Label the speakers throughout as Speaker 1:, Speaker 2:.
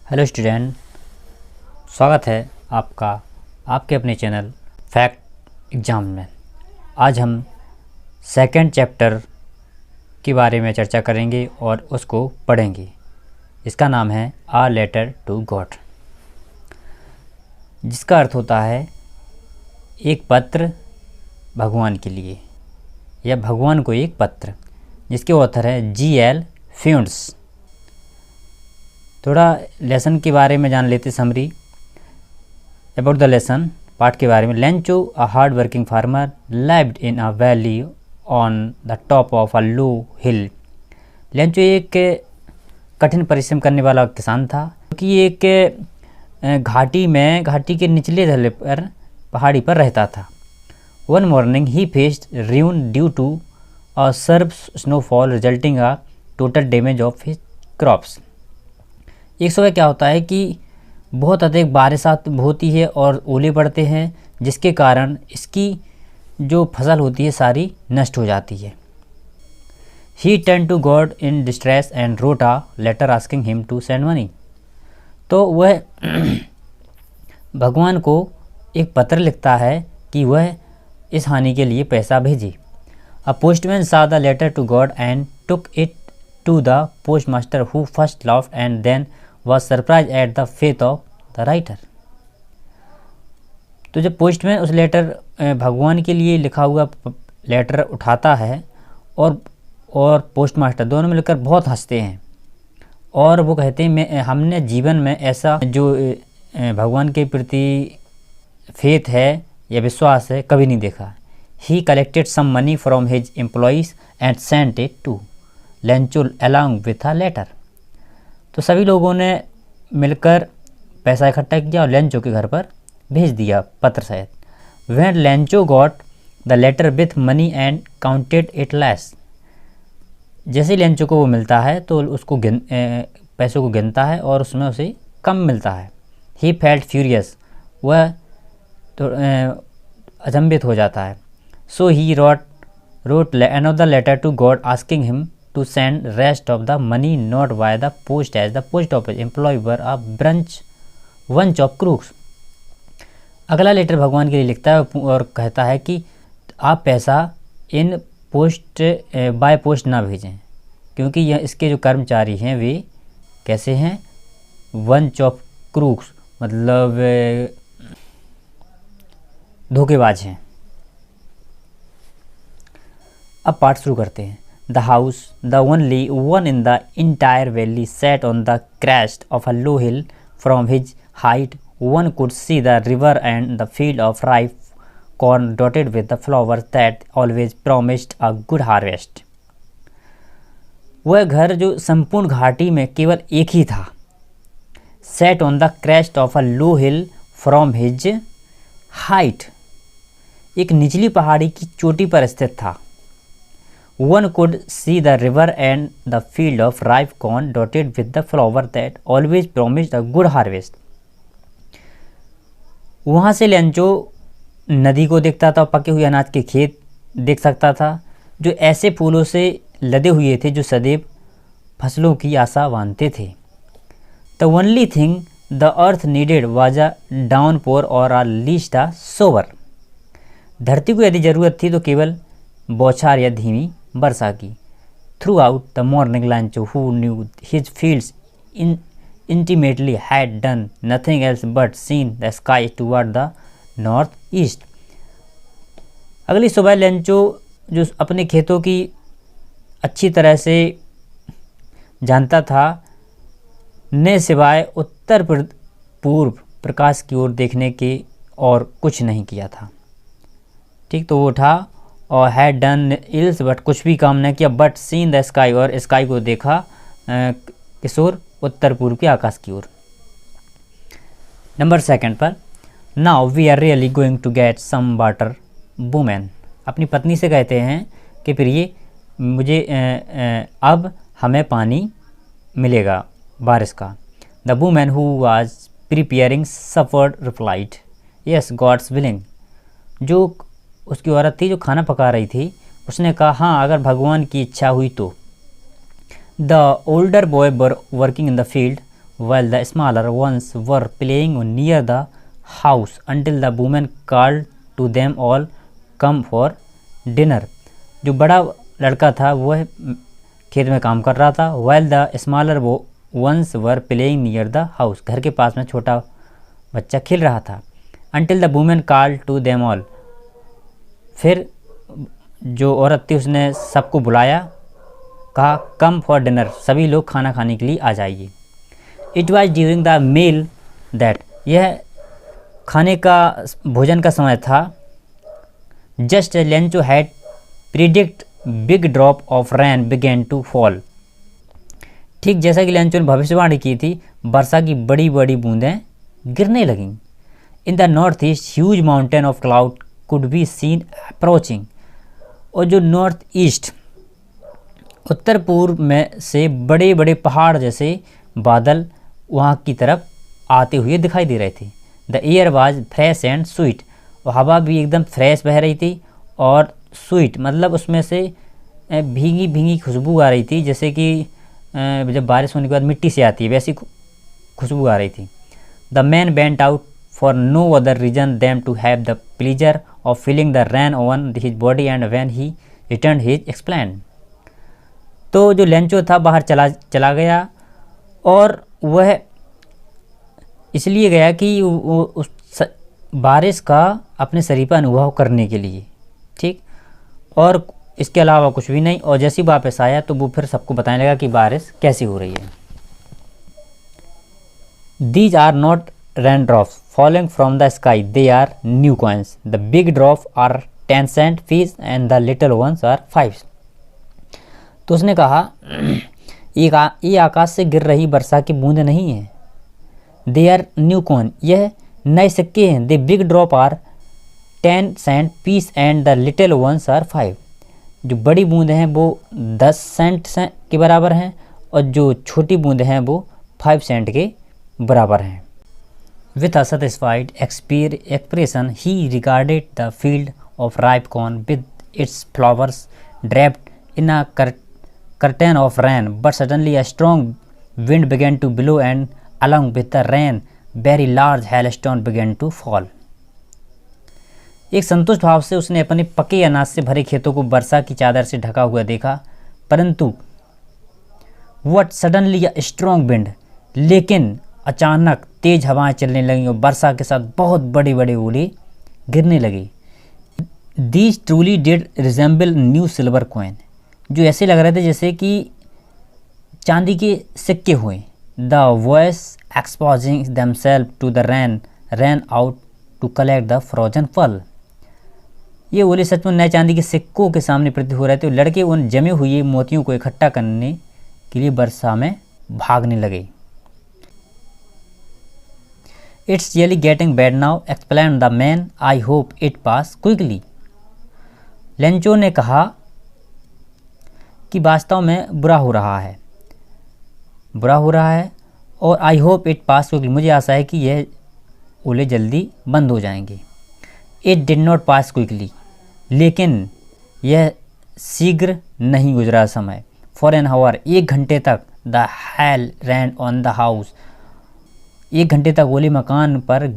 Speaker 1: Hello student, स्वागत है आपका आपके अपने चैनल फैक्ट एग्जाम में। आज हम सेकंड चैप्टर के बारे में चर्चा करेंगे और उसको पढ़ेंगे। इसका नाम है आ लेटर टू गॉड, जिसका अर्थ होता है एक पत्र भगवान के लिए या भगवान को एक पत्र, जिसके ऑथर है जी.एल. फ्यूंट्स। थोड़ा लेसन के बारे में जान लेते। Summary about the lesson part के बारे में। Lencho a hard working farmer lived in a valley on the top of a low hill. Lencho एक कठिन परिश्रम करने वाला किसान था, क्योंकि एक घाटी के निचले धले पर पहाड़ी पर रहता था। One morning he faced ruin due to a severe snowfall resulting a total damage of his crops. एक सुबह क्या होता है कि बहुत अधिक बारिश होती है और ओले पड़ते हैं, जिसके कारण इसकी जो फसल होती है सारी नष्ट हो जाती है। He turn to God in distress and wrote a letter asking him to send money. तो वह भगवान को एक पत्र लिखता है कि वह इस हानि के लिए पैसा भेजे। अ postman saw the letter to God and took it to the postmaster, who first laughed and then was surprised at the faith of the writer। तो जब पोस्टमैन उस लेटर भगवान के लिए लिखा हुआ लेटर उठाता है और पोस्टमास्टर दोनों मिलकर बहुत हंसते हैं और वो कहते हैं हमने जीवन में ऐसा जो भगवान के प्रति फेथ है या विश्वास है कभी नहीं देखा। He collected some money from his employees and sent it to Lencho along with a letter। तो सभी लोगों ने मिलकर पैसा इकट्ठा किया और लेंचो के घर पर भेज दिया पत्र सहित। When Lencho got the letter with money and counted it less, जैसे लेंचो को वो मिलता है तो उसको पैसों को गिनता है और उसमें उसे कम मिलता है। He felt furious, वह तो अचंभित हो जाता है। So he wrote another letter to God asking him to send rest of the money not by the post, as the post office employee were a bunch of crooks। अगला letter भगवान के लिए लिखता है और कहता है कि आप पैसा इन बाय पोस्ट ना भेजें, क्योंकि यह इसके जो कर्मचारी हैं वे कैसे हैं, bunch of crooks मतलब धोखेबाज हैं। अब पाठ शुरू करते हैं। The house the only one in the entire valley set on the crest of a low hill. From his height one could see the river and the field of ripe corn dotted with the flowers that always promised a good harvest. वह घर जो संपूर्ण घाटी में केवल एक ही था। Set on the crest of a low hill from his height, एक निचली पहाड़ी की चोटी पर स्थित था। One could see the river and the field of ripe corn dotted with the flower that always promised a good harvest। वहाँ से लेंचो नदी को देखता था और पके हुए अनाज के खेत देख सकता था, जो ऐसे फूलों से लदे हुए थे जो सदैव फसलों की आशा बांधते थे। The only thing the earth needed was a downpour or at least a shower। धरती को यदि ज़रूरत थी तो केवल बौछार या धीमी वर्षा की। Through out the morning Lencho who knew his fields intimately had done nothing else but seen the sky toward the north east। अगली सुबह लेंचो जो अपने खेतों की अच्छी तरह से जानता था, ने सिवाय उत्तर पूर्व प्रकाश की ओर देखने के और कुछ नहीं किया था। ठीक, तो वो उठा और हैड डन इल्स बट कुछ भी काम न किया, बट सीन द स्काई और स्काई को देखा किस ओर, उत्तर पूर्व के आकाश की ओर। नंबर सेकंड पर now we are really going to get some water women. अपनी पत्नी से कहते हैं कि प्रिय मुझे अब हमें पानी मिलेगा बारिश का। The women who was preparing suffered replied yes God's willing. जो उसकी औरत थी जो खाना पका रही थी, उसने कहा हाँ अगर भगवान की इच्छा हुई तो। The older boy working in the field while the smaller ones were playing near the house until the woman called to them all come for dinner। जो बड़ा लड़का था वह खेत में काम कर रहा था, while the smaller ones were playing near the house, घर के पास में छोटा बच्चा खेल रहा था। until the woman called to them all, फिर जो औरत थी उसने सबको बुलाया, कहा कम फॉर डिनर, सभी लोग खाना खाने के लिए आ जाइए। It was during the meal that, यह खाने का भोजन का समय था। Just Lencho had predict big drop of rain began to fall, ठीक जैसा कि लेंचो ने भविष्यवाणी की थी, वर्षा की बड़ी बड़ी बूंदें गिरने लगीं। In the north east huge mountain of cloud could be seen approaching, और जो नॉर्थ ईस्ट उत्तर पूर्व में से बड़े बड़े पहाड़ जैसे बादल वहाँ की तरफ आते हुए दिखाई दे रहे थे। The air was fresh and sweet, और हवा भी एकदम फ्रेश बह रही थी और स्वीट मतलब उसमें से भीगी भीगी खुशबू आ रही थी, जैसे कि जब बारिश होने के बाद मिट्टी से आती है वैसी खुशबू आ रही थी। The man went out for no other reason them to have the pleasure of feeling the rain on his body and when he return his explain. तो जो लेंचो था बाहर चला गया, और वह इसलिए गया कि वो उस बारिश का अपने शरीर पर अनुभव करने के लिए, ठीक, और इसके अलावा कुछ भी नहीं। और जैसे ही वापस आया तो वो फिर सबको बताने लगा कि बारिश कैसी हो रही है। These are not rain drops falling from the sky, they are new coins, the big drop are 10 cent fees and the little ones are 5। तो उसने कहा ये आकाश से गिर रही वर्षा की बूंदें नहीं हैं, दे आर न्यू कॉइन, यह नए सिक्के हैं। The big drop are 10 cent piece and the little ones are 5, जो बड़ी बूंदें हैं वो 10 सेंट के बराबर हैं और जो छोटी बूंदें हैं वो 5 सेंट के बराबर हैं। With a satisfied expression he regarded the field of ripe corn with its flowers draped in a curtain of rain, but suddenly a strong wind began to blow and along with the rain very large hailstone began to fall। एक संतुष्ट भाव से उसने अपने पके अनाज से भरे खेतों को वर्षा की चादर से ढका हुआ देखा, परंतु what suddenly a strong wind, लेकिन अचानक तेज हवाएं चलने लगीं और वर्षा के साथ बहुत बड़े बड़े ओले गिरने लगे। These truly did resemble new silver coin, जो ऐसे लग रहे थे जैसे कि चांदी के सिक्के हुए। The voice exposing themself to the rain out to collect the frozen फल, ये ओले सच में नए चांदी के सिक्कों के सामने प्रतीत हो रहे थे। लड़के उन जमे हुए मोतियों को इकट्ठा करने के लिए वर्षा में भागने लगे। It's really getting bad now explain the man, I hope it pass quickly. Lencho ने कहा कि वास्तव में बुरा हो रहा है और I hope it pass quickly, मुझे आशा है कि यह ओले जल्दी बंद हो जाएंगे। It did not pass quickly, लेकिन यह शीघ्र नहीं गुजरा समय। फॉर एन आवर, 1 घंटे तक the hail rain on the house, 1 घंटे तक ओले मकान पर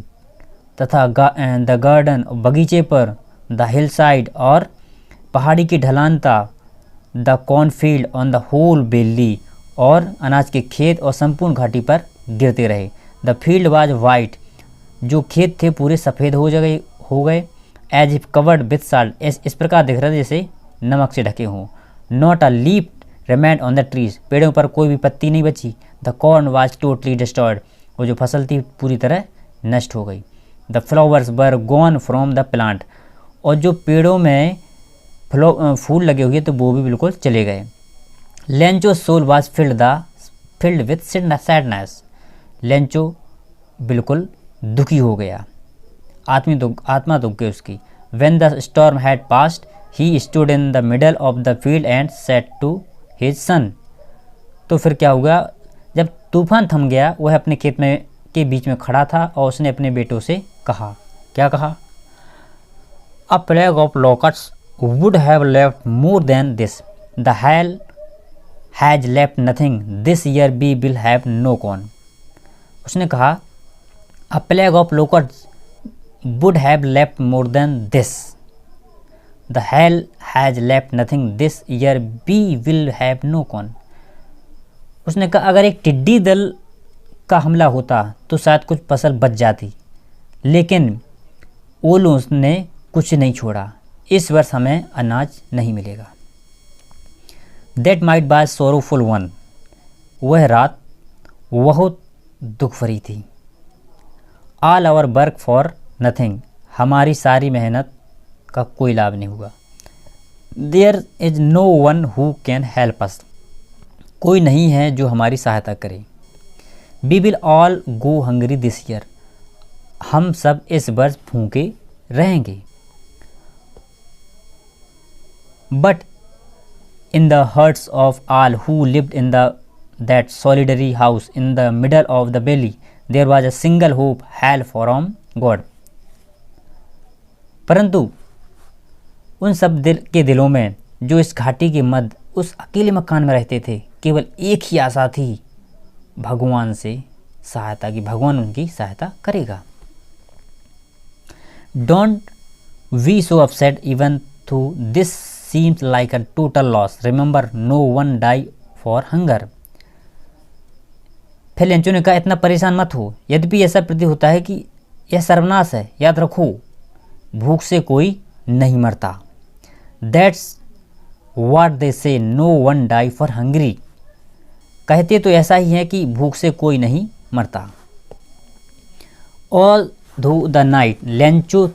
Speaker 1: तथा द गार्डन बगीचे पर, द हिल साइड और पहाड़ी की ढलानता, the cornfield on the whole valley, और अनाज के खेत और संपूर्ण घाटी पर गिरते रहे। द फील्ड वाज वाइट, जो खेत थे पूरे सफ़ेद हो गए। As if covered with salt, इस प्रकार दिख रहे थे जैसे नमक से ढके हों। Not a leaf remained on the trees, पेड़ों पर कोई भी पत्ती नहीं बची। The corn was totally destroyed, वो जो फसल थी पूरी तरह नष्ट हो गई। The flowers were gone from the plant, और जो पेड़ों में फूल लगे हुए तो वो भी बिल्कुल चले गए। Lencho soul was filled with sadness, Lencho बिल्कुल दुखी हो गया, आत्मा दुख गई उसकी। When the storm had passed he stood in the middle of the field and said to his son. तो फिर क्या हुआ, जब तूफान थम गया वह अपने खेत में के बीच में खड़ा था और उसने अपने बेटों से कहा, क्या कहा? A plague of locusts would have left more than this. The hail has left nothing. This year we will have no corn. उसने कहा a plague of locust would have left more than this, the hail has left nothing this year, we will have no corn. उसने कहा अगर एक टिड्डी दल का हमला होता तो शायद कुछ फसल बच जाती, लेकिन ओलों ने कुछ नहीं छोड़ा, इस वर्ष हमें अनाज नहीं मिलेगा। That might by sorrowful one, वह रात बहुत दुख भरी थी। All our work for nothing, हमारी सारी मेहनत का कोई लाभ नहीं हुआ। There is no one who can help us, कोई नहीं है जो हमारी सहायता करे। We will all go hungry this year, हम सब इस वर्ष भूखे रहेंगे। But in the hearts of all who lived in that solitary house in the middle of the valley there was a single hope, help from God. परंतु उन सब के दिलों में जो इस घाटी के मध्य उस अकेले मकान में रहते थे, केवल एक ही आशा थी, भगवान से सहायता की, भगवान उनकी सहायता करेगा। Don't we so upset even though this seems like a total loss, remember no one die for hunger. फिर लेंचो ने कहा इतना परेशान मत हो, यद्यपि ऐसा प्रतीत होता है कि यह सर्वनाश है, याद रखो भूख से कोई नहीं मरता। That's what they say, no one die for hungry, कहते तो ऐसा ही है कि भूख से कोई नहीं मरता। All through the night Lencho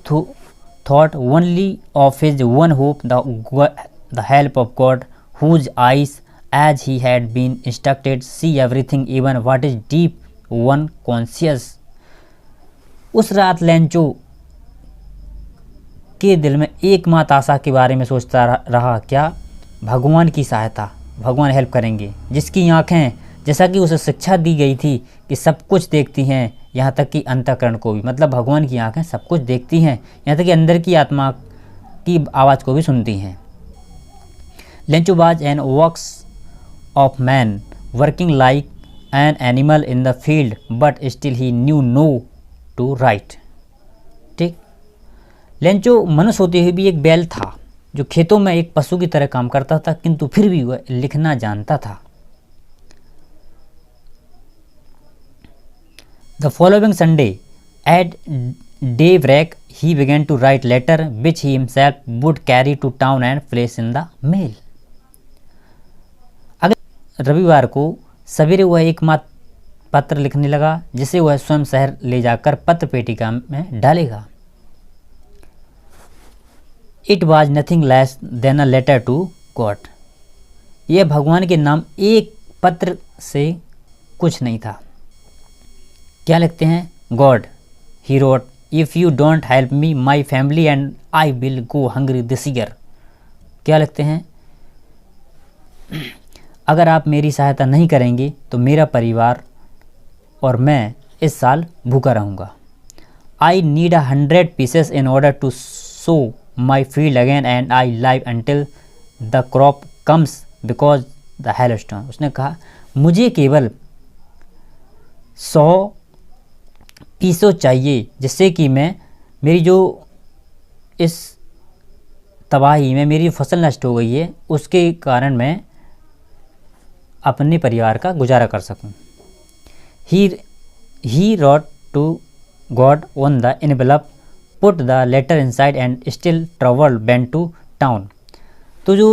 Speaker 1: thought only of his one hope, the help of God, whose eyes as he had been instructed see everything even what is deep one conscious। उस रात लेंचो के दिल में एकमात्र आशा के बारे में सोचता रहा, क्या? भगवान की सहायता, भगवान हेल्प करेंगे, जिसकी आँखें, जैसा कि उसे शिक्षा दी गई थी कि सब कुछ देखती हैं, यहाँ तक कि अंतःकरण को भी, मतलब भगवान की आँखें सब कुछ देखती हैं, यहाँ तक कि अंदर की आत्मा की आवाज़ को भी सुनती हैं। Lencho was an works of man working like an animal in the field, but still he knew no to write। ठीक, लेंचो मनुष्य होते हुए भी एक बैल था जो खेतों में एक पशु की तरह काम करता था, किंतु फिर भी वह लिखना जानता था। The following Sunday at daybreak he began to write letter which he himself would carry to town and place in the mail। रविवार को सवेरे वह एक मात्र पत्र लिखने लगा जिसे वह स्वयं शहर ले जाकर पत्र पेटिका में डालेगा। It was nothing less than a letter to God, यह भगवान के नाम एक पत्र से कुछ नहीं था। क्या लिखते हैं? God, he wrote, if you don't help me my family and I will go hungry this year. क्या लिखते हैं? अगर आप मेरी सहायता नहीं करेंगे तो मेरा परिवार और मैं इस साल भूखा रहूँगा। I need 100 pieces in order to sow my field again and I live until the crop comes because the hailstone. उसने कहा मुझे केवल 100 पीसों चाहिए जिससे कि मैं मेरी जो इस तबाही में मेरी फसल नष्ट हो गई है उसके कारण मैं अपने परिवार का गुजारा कर सकूं। He wrote to God on the envelope, put the letter inside and still travelled went to town. तो जो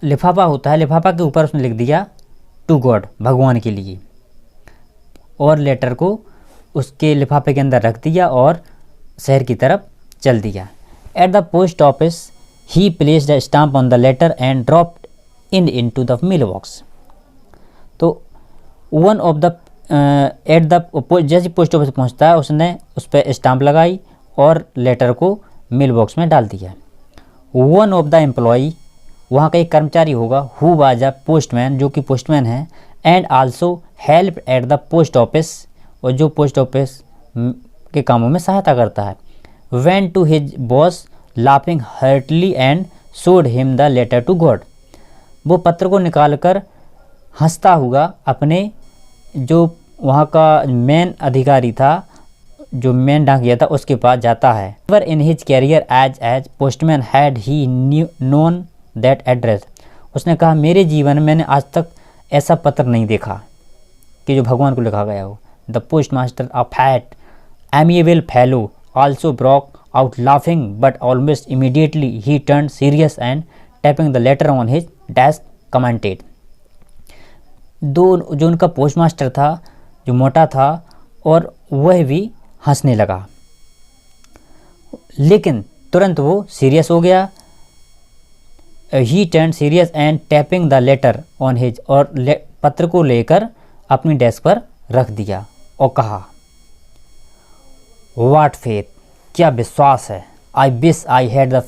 Speaker 1: लिफाफा होता है, लिफाफा के ऊपर उसने लिख दिया टू गॉड, भगवान के लिए, और लेटर को उसके लिफाफे के अंदर रख दिया और शहर की तरफ चल दिया। At the post office he placed the stamp on the letter and dropped into the mail box. तो one of the at the जैसे पोस्ट ऑफिस पहुंचता है उसने उस पर स्टाम्प लगाई और लेटर को मेल बॉक्स में डाल दिया। वन ऑफ द एम्प्लॉई, वहाँ का एक कर्मचारी होगा, हु वाज अ पोस्टमैन, जो कि पोस्टमैन है, and also help at the post office, और जो पोस्ट ऑफिस के कामों में सहायता करता है, went to his boss laughing heartily and showed him the letter to God. वो पत्र को निकाल कर हंसता हुआ अपने जो वहाँ का मेन अधिकारी था, जो मेन डाकिया था, उसके पास जाता है। Never in his career as postman had he known that address. उसने कहा मेरे जीवन में मैंने आज तक ऐसा पत्र नहीं देखा कि जो भगवान को लिखा गया हो। The post master a fat amiable fellow also broke out laughing but almost immediately he turn serious and tapping the later on his desk commented. जो उनका पोस्ट मास्टर था, जो मोटा था, और वह भी हंसने लगा, लेकिन तुरंत वो सीरियस हो गया। ही turn serious and tapping the later on his, और पत्र को लेकर अपनी डेस्क पर रख दिया और कहा व्हाट फेथ, क्या विश्वास है। I wish I had the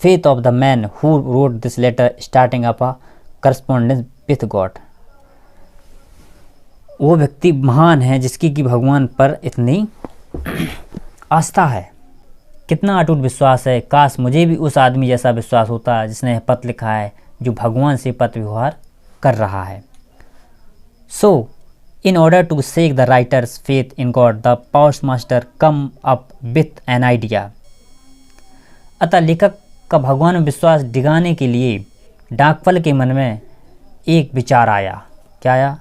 Speaker 1: faith of the man who wrote this letter starting up a correspondence with God. वो व्यक्ति महान है जिसकी कि भगवान पर इतनी आस्था है, कितना अटूट विश्वास है। काश मुझे भी उस आदमी जैसा विश्वास होता जिसने पत्र लिखा है, जो भगवान से पत्र व्यवहार कर रहा है। So in order to shake the writer's faith in God the post master come up with an idea. अतः लेखक का भगवान में विश्वास डिगाने के लिए डाकफल के मन में एक विचार आया। क्या आया?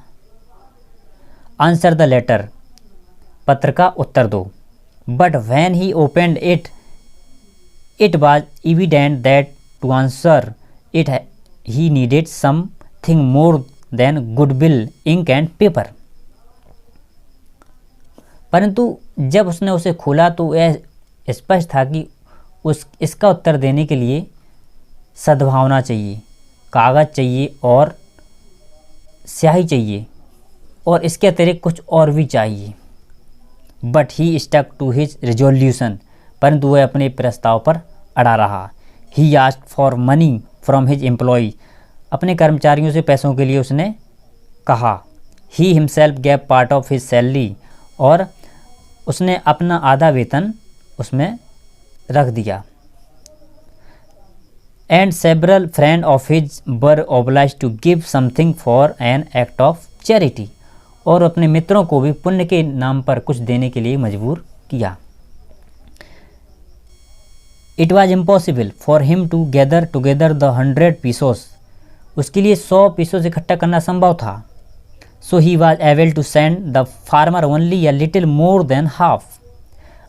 Speaker 1: आंसर द लेटर, पत्र का उत्तर दो। But when he opened it was evident that to answer it he needed something more than goodwill, ink and paper. परंतु जब उसने उसे खोला तो यह स्पष्ट था कि इसका उत्तर देने के लिए सद्भावना चाहिए, कागज़ चाहिए और स्याही चाहिए, और इसके अतिरिक्त कुछ और भी चाहिए। But he stuck to his resolution, परंतु वह अपने प्रस्ताव पर अड़ा रहा। He asked for money from his employ, अपने कर्मचारियों से पैसों के लिए उसने कहा। He himself gave part of his salary, और उसने अपना आधा वेतन उसमें रख दिया। And several friend of his were obliged to give something for an act of charity, और अपने मित्रों को भी पुण्य के नाम पर कुछ देने के लिए मजबूर किया। It was impossible for him to gather together the 100 pesos, उसके लिए 100 पीसोस इकट्ठा करना संभव था। So he was able to send the farmer only a little more than half,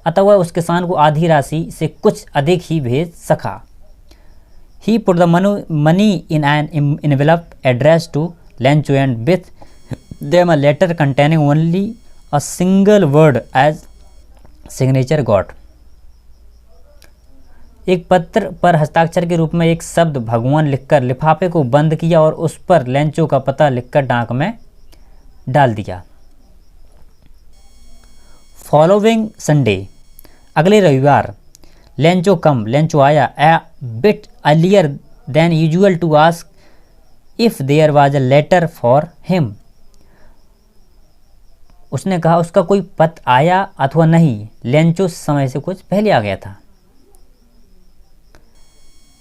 Speaker 1: अतः वह उस किसान को आधी राशि से कुछ अधिक ही भेज सका। He put the money in an envelope address to Lencho and with them a letter containing only a single word as signature got। एक पत्र पर हस्ताक्षर के रूप में एक शब्द भगवान लिखकर लिफाफे को बंद किया और उस पर लेंचो का पता लिखकर डाक में डाल दिया। फॉलोइंग संडे, अगले रविवार, लेंचो आया a bit earlier than usual to ask if there was a letter for him। उसने कहा उसका कोई पत्र आया अथवा नहीं। लेंचो समय से कुछ पहले आ गया था।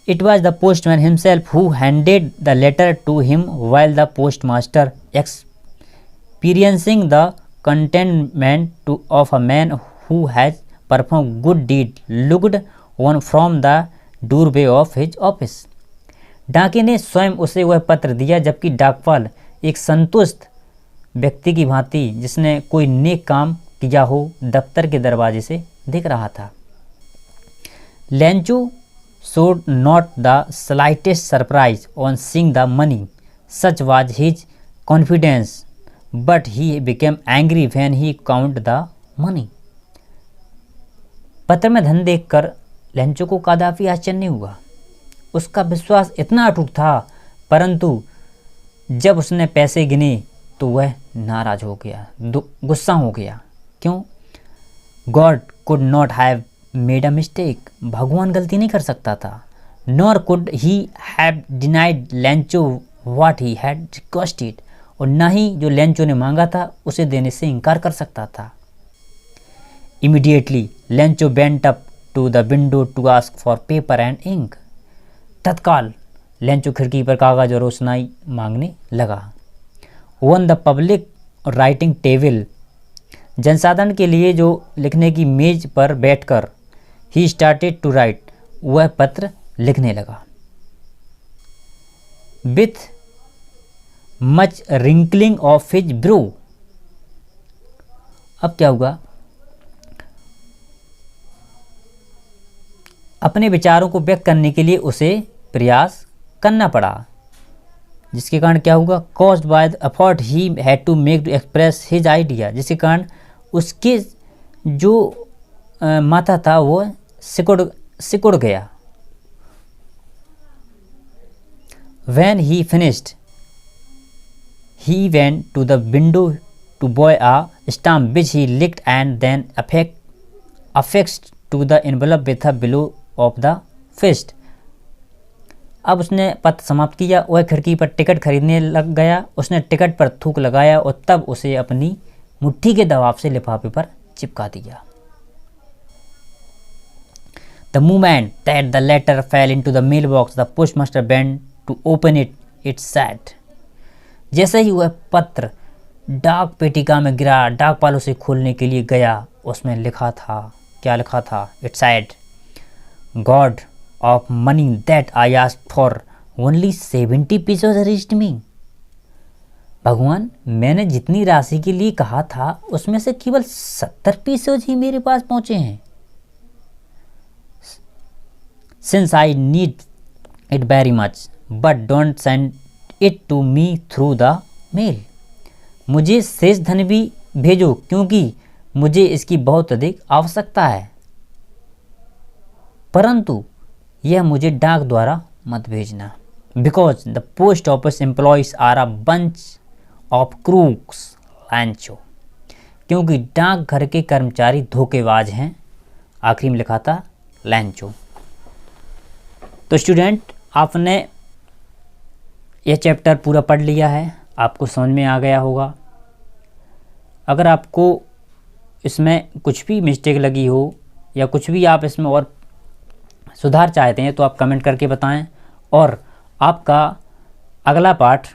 Speaker 1: It was the postman himself who handed the letter to him while the post master experiencing the contentment of a man who has perform good deed looked on from the doorway of his office. डाके ने स्वयं उसे वह पत्र दिया, जबकि डाकपाल एक संतुष्ट व्यक्ति की भांति जिसने कोई नेक काम किया हो दफ्तर के दरवाजे से देख रहा था। Lencho showed not the slightest surprise on seeing the money, such was his confidence, but he became angry when he counted the money। पत्र में धन देखकर लेंचो को कदापि आश्चर्य नहीं हुआ। उसका विश्वास इतना अटूट था, परंतु जब उसने पैसे गिने तो वह नाराज हो गया, गुस्सा हो गया। क्यों? God could not have made a mistake, भगवान गलती नहीं कर सकता था। Nor could he have denied Lencho what he had requested, और ना ही जो लेंचो ने मांगा था उसे देने से इनकार कर सकता था। Immediately Lencho went up to the window to ask for paper and ink. तत्काल लेंचो खिड़की पर कागज और रोशनाई मांगने लगा। When the public writing table, जनसाधारण के लिए जो लिखने की मेज पर बैठकर ही स्टार्टेड टू राइट, वह पत्र लिखने लगा। With much wrinkling of his bro, अब क्या हुआ, अपने विचारों को व्यक्त करने के लिए उसे प्रयास करना पड़ा, जिसके कारण क्या होगा, caused by the effort he had to make to express his idea, जिसके कारण उसके जो माथा था वो सिकुड़ गया। When he finished, he went to the window to buy a stamp which he licked and then affixed to the envelope with a blow of the fist. अब उसने पत्र समाप्त किया, वह खिड़की पर टिकट खरीदने लग गया। उसने टिकट पर थूक लगाया और तब उसे अपनी मुट्ठी के दबाव से लिफाफे पर चिपका दिया। The moment that the letter fell into the mailbox, the postmaster bent to open it. It said, जैसे ही वह पत्र डाक पेटिका में गिरा, डाकपाल उसे खोलने के लिए गया, उसमें लिखा था, क्या लिखा था? It said, God of money that I asked for only 70 pesos reached me. भगवान, मैंने जितनी राशि के लिए कहा था उसमें से केवल 70 पीसोज ही मेरे पास पहुंचे हैं। Since I need it very much, but don't send it to me through the mail. मुझे शेष धन भी भेजो क्योंकि मुझे इसकी बहुत अधिक आवश्यकता है, परंतु यह मुझे डाक द्वारा मत भेजना। Because the post office employees are a bunch of crooks, लैंचो, क्योंकि डाकघर के कर्मचारी धोखेबाज हैं। आखिरी में लिखा था लैंचो। तो स्टूडेंट, आपने यह चैप्टर पूरा पढ़ लिया है, आपको समझ में आ गया होगा। अगर आपको इसमें कुछ भी मिस्टेक लगी हो या कुछ भी आप इसमें और सुधार चाहते हैं तो आप कमेंट करके बताएं, और आपका अगला पार्ट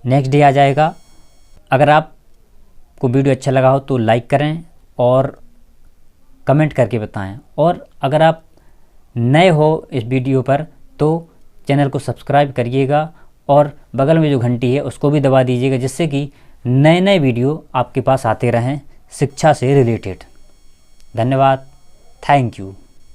Speaker 1: नेक्स्ट डे आ जाएगा। अगर आपको वीडियो अच्छा लगा हो तो लाइक करें और कमेंट करके बताएं, और अगर आप नए हो इस वीडियो पर तो चैनल को सब्सक्राइब करिएगा और बगल में जो घंटी है उसको भी दबा दीजिएगा, जिससे कि नए नए वीडियो आपके पास आते रहें शिक्षा से रिलेटेड। धन्यवाद, थैंक यू।